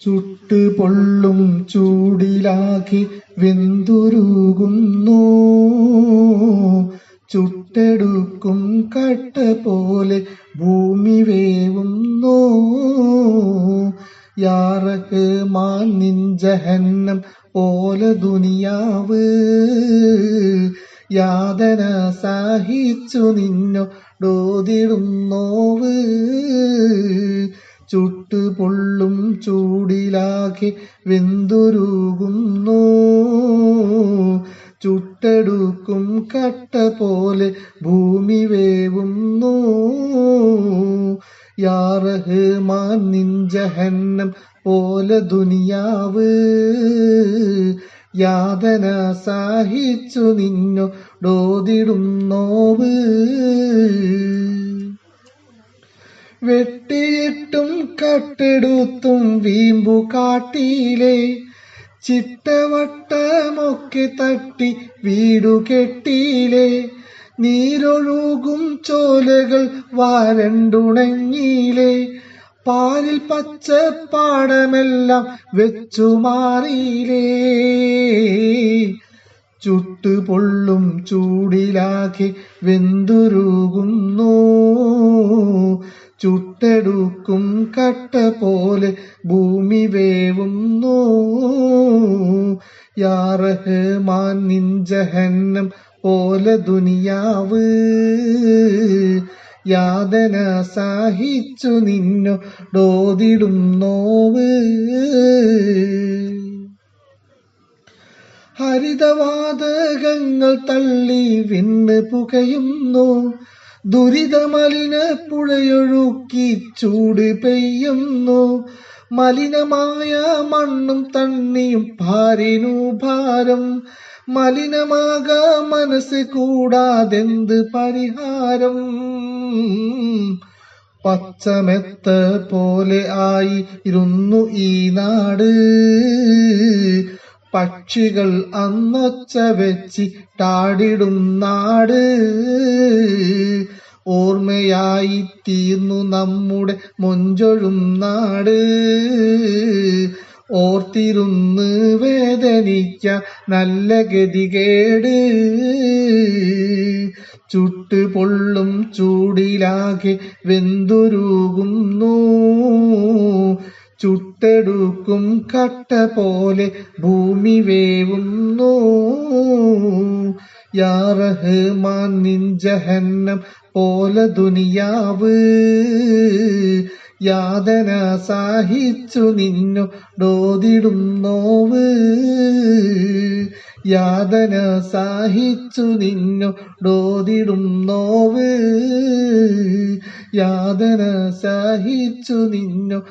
ചുട്ട് പൊള്ളും ചൂടിലാക്കി വെന്തുരുകുന്നു, ചുട്ടെടുക്കും കട്ട പോലെ ഭൂമി വേവുന്നു. യാ റഹ്മാൻ നിൻ ജഹന്നം പോലെ ദുനിയാവ്, യാതന സഹിച്ചു നിന്നോടോതിടുന്നോവ്. ചുട്ട് പൊള്ളും ചൂടിലാക്കി വെന്തുരുകുന്നു, ചുട്ടെടുക്കും കട്ട പോലെ ഭൂമി വേവുന്നു. യാ റഹ്മാൻ നിൻ ജഹന്നം പോലെ ദുനിയാവ്, യാതന സഹിച്ചു നിന്നോടോതിടുന്നോവ്. വെട്ടിയിട്ടും കട്ടെടുത്തും വീമ്പു കാട്ടിയിലെ ചിട്ടവട്ടമൊക്കെ തട്ടി വീടു കെട്ടിയിലെ. നീരൊഴുകും ചോലകൾ വരണ്ടുണങ്ങിയിലെ, പാലിൽ പച്ചപ്പാടമെല്ലാം വെച്ചു മാറിയിലേ. ചുട്ടു പൊള്ളും ചൂടിലാക്കി വെന്തുരുകുന്നു, ചുട്ടെടുക്കും കട്ട പോലെ ഭൂമി വേവുന്നു. യാ റഹ്മാൻ നിൻ ജഹന്നം പോലെ ദുനിയാവ്, യാതന സഹിച്ചു നിന്നോടോതിടുന്നോവ്. ഹരിതവാതകങ്ങൾ തള്ളി വിണ്ണ് പുകയുന്നു, ദുരിതമലിന പുഴയൊഴുക്കി ചൂട് പെയ്യുന്നു. മലിനമായ മണ്ണും തണ്ണിയും ഭാരിനു ഭാരം, മലിനമാക മനസ്സ് കൂടാതെന്ത് പരിഹാരം. പച്ചമെത്ത പോലെ ആയിരുന്നു ഈ നാട്, പക്ഷികൾ അന്നൊച്ച വെച്ചിട്ടാടിടും നാട്. ഓർമ്മയായി തീർന്നു നമ്മുടെ മൊഞ്ചൊഴും നാട്, ഓർത്തിരുന്ന് വേദനിക്ക നല്ല ഗതികേട്. ചുട്ട് പൊള്ളും ചൂടിലാകെ വെന്തുരുകുന്നു, ചുട്ടെടുക്കും കട്ട പോലെ ഭൂമി വേവുന്നു. യാ റഹ്മാൻ നിൻ ജഹന്നം പോലെ ദുനിയാവ്, യാതന സഹിച്ചു നിന്നോടോതിടുന്നോവ്. യാതന സഹിച്ചു നിന്നോടോതിടുന്നോവ്, യാതന സഹിച്ചു നിന്നോടോതിടുന്നോവ്.